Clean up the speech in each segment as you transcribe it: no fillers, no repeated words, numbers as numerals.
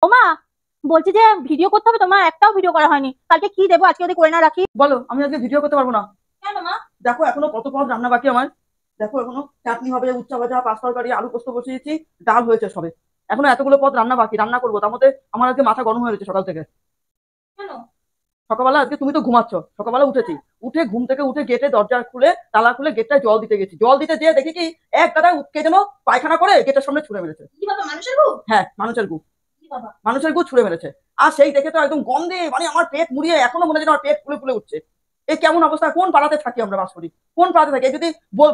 ও মা, বলছি যে ভিডিও করতে হবে তো মা, একটাও ভিডিও করা হয়নি। কালকে কি দেবো, আজকে যদি করে না রাখি? বলো, আমি আজকে ভিডিও করতে পারবো না। কেন মা? দেখো এখনো কত পদ রান্না বাকি আমার। দেখো এখনো চাটনি হবে, উচ্চা ভাজা, পাঁচ তরকারি, আলু পোস্ত বসিয়েছি, ডাল হয়েছে সবে। এখনো এতগুলো পদ রান্না বাকি, রান্না করবো। তার মধ্যে আমার আজকে মাথা গরম হয়ে রয়েছে সকাল থেকে। কেন? সকালবেলা আজকে তুমি তো ঘুমাচ্ছ, সকালবেলা উঠেছি, উঠে ঘুম থেকে উঠে গেটে দরজা খুলে তালা খুলে গেটটায় জল দিতে গেছি। জল দিতে যেয়ে দেখি কি এক গাদা উঠকে যেন পায়খানা করে গেটের সামনে ছুঁড়ে মেরেছে। কি বাবা, মানুষের গু? হ্যাঁ, মানুষের গু। কি বাবা? মানুষের গু ছুঁড়ে মেরেছে। আর সেই দেখে তো একদম গন্ধে মানে আমার পেট মুড়িয়ে এখনো মনে হচ্ছে আমার পেট ফুলে ফুলে উঠছে। এই কেমন অবস্থা! কোন পাড়াতে থাকি আমরা, বাস করি কোন পাড়াতে থাকি? এই যদি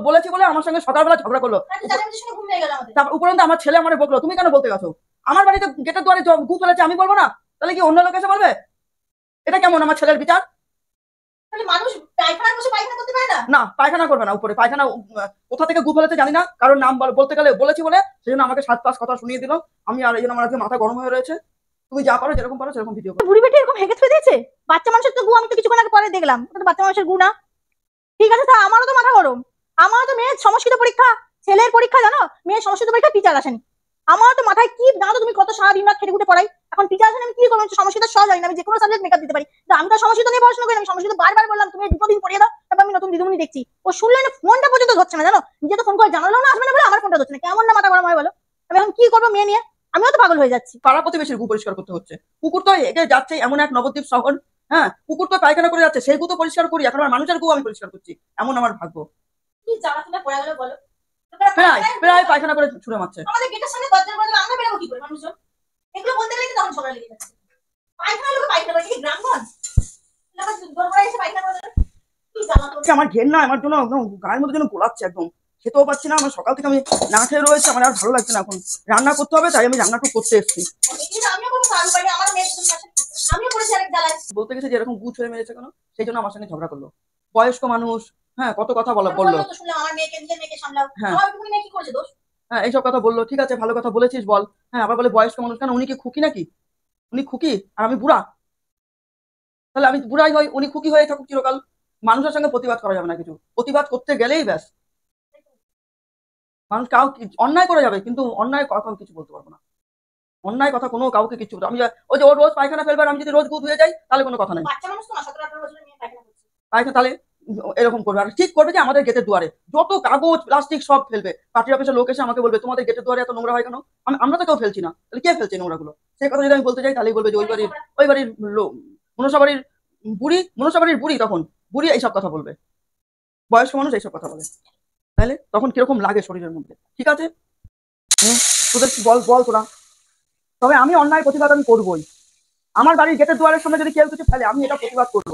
বলেছি বলে আমার সঙ্গে সকালবেলা ঝগড়া করলো। ঘুম হয়ে গেল আমাদের। তারপর উপরন্ত আমার ছেলে আমারে বকলো, তুমি কেন বলতে গেছো? আমার বাড়িতে গেটের দুয়ারে গু ফেলেছে, আমি বলবো না? তাহলে কি অন্য লোক এসে বলবে? এটা কেমন আমার ছেলের বিচার? তাহলে মানুষ পায়খানায় বসে পায়খানা করতে পারে না? না, পায়খানা করবে না উপরে। পায়খানা কোথা থেকে গু ফেলেছে জানি না, কারণ নাম বলতে গেলে বলেছি বলে সেজন্য আমাকে 7-5 কথা শুনিয়ে দিল। আমি আর এই জন্য আমার আজকে মাথা গরম হয়ে রয়েছে। তুমি যা পারো, যেরকম পারো সেরকম ভিডিও করো। বুড়ি বেটি এরকম হেগে থুয়ে দিয়েছে? বাচ্চা মানুষের তো গু, আমি তো কিছুক্ষণ আগে পরে দেখলাম, ওটা তো বাচ্চা মানুষের গু না। ঠিক আছে, তা আমারও তো মাথা গরম। আমারও তো মেয়ের সংস্কৃত পরীক্ষা, ছেলের পরীক্ষা, জানো? মেয়ের সংস্কৃত পরীক্ষা টিচার আসেনি। আমারও তো মাথায় কি জানো তো, তুমি কত সারাদিন রাত খেটে খুঁটে পড়াই, এখন টিচার আসেন, আমি কি করবো? সংস্কৃত সহজ হয় না, আমি যে কোনো সাবজেক্ট মেকআপ দিতে পারি, কিন্তু আমি তো সংস্কৃত নিয়ে পড়াশোনা করি। আমি সংস্কৃত বারবার বললাম তুমি দুটো দিন পড়িয়ে দাও, তারপর আমি নতুন দিদিমণি দেখছি ও শুনলে না, ফোনটা পর্যন্ত ধরছে না, জানো? নিজে তো ফোন করে জানালেও না, আসবে না বলে আমার ফোনটা ধরছে না। কেমন না মাথা গরম হয় বলো? আমি এখন কি করবো মেয়ে নিয়ে? আমিও তো পাগল হয়ে যাচ্ছি। পাড়া প্রতিবেশীর গু পরিষ্কার করতে হচ্ছে। কুকুর তো এগে যাচ্ছে এমন এক নবদ্বীপ শহর। হ্যাঁ, কুকুর তো পায়খানা করে যাচ্ছে, সেই গু তো পরিষ্কার করি। এখন আমার মানুষের গু আমি পরিষ্কার করছি, এমন আমার ভাগ্য। কি জ্বালাতনে পড়ে গেল বলো? প্রায় প্রায় পায়খানা করে ছুঁড়ে মারছে। আমাদের গেটের সামনে দরজার মধ্যে আমরা বেরোবো কি করে মানুষজন? এগুলো বলতে গেলে তো তখন ঝগড়া লেগে যাচ্ছে। পায়খানা লোকে পায়খানা করে, কি গ্রামগঞ্জ? দোরগোড়ায় এসে পায়খানা করে দেবে? কি জ্বালাতন! আমার ঘেন্না না, আমার জন্য একদম গায়ের মধ্যে যেন গোলাচ্ছে একদম। খেতেও পাচ্ছি না, আমার সকাল থেকে আমি না খেয়ে রয়েছে, আমার আর ভালো লাগছে না। এখন রান্না করতে হবে, তাই আমি রান্নাটুকু করতে এসেছি। আমিও কোনো কাজ পারি, আমার মেয়ের জন্য আসে। আমিও করেছি অনেক জ্বালায়। বলতে গেছে যে এরকম গু ছুঁড়ে মেরেছে কেন, সেই জন্য আমার সঙ্গে ঝগড়া করলো। বয়স্ক মানুষ, হ্যাঁ, কত কথা বললো। বললো তো, শুনলাম আমার মেয়েকে, নিজের মেয়েকে সামলাও। হ্যাঁ, আমার তুমি মেয়ে কি করেছে দোষ? হ্যাঁ, এইসব কথা বললো। ঠিক আছে, ভালো কথা বলেছিস বল। হ্যাঁ, আবার বলে বয়স্ক মানুষ কেন? উনি কি খুকি নাকি? উনি খুকি আর আমি বুড়া? তাহলে আমি বুড়াই হই, উনি খুকি হয়ে থাকুক চিরকাল। মানুষের সঙ্গে প্রতিবাদ করা যাবে না, কিছু প্রতিবাদ করতে গেলেই ব্যাস মানুষ কাউ অন্যায় করে যাবে, কিন্তু অন্যায় কথা আমি কিছু বলতে পারবো না। অন্যায় কথা কোনো কাউকে কিছু আমি ওই যে ও রোজ পায়খানা ফেলবে আর আমি যদি রোজ গুদ হয়ে যাই, তাহলে কোনো কথা নাই। বাচ্চা মানুষ তো না, 17-18 বছরের মেয়ে পায়খানা করছে। পায়খানা তাহলে এরকম করবে, আর ঠিক করবে যে আমাদের গেটের দুয়ারে যত কাগজ প্লাস্টিক সব ফেলবে। পার্টি অফিসের লোক এসে আমাকে বলবে তোমাদের গেটের দুয়ারে এত নোংরা হয় কেন? আমরা তো কেউ ফেলছি না, তাহলে কে ফেলছে নোংরাগুলো? সেই কথা যদি আমি বলতে যাই, তাহলেই বলবে যে ওই বাড়ির মনসা বাড়ির বুড়ি, মনসা বাড়ির বুড়ি, তখন বুড়ি এইসব কথা বলবে। বয়স্ক মানুষ এইসব কথা বলে, তাহলে তখন কিরকম লাগে শরীরের মধ্যে? ঠিক আছে, তোদের বল বল তোরা। তবে আমি অন্যায় প্রতিবাদ আমি করবোই। আমার বাড়ির গেটের দুয়ারের সামনে যদি কেউ কিছু ফেলে, আমি এটা প্রতিবাদ করবোই।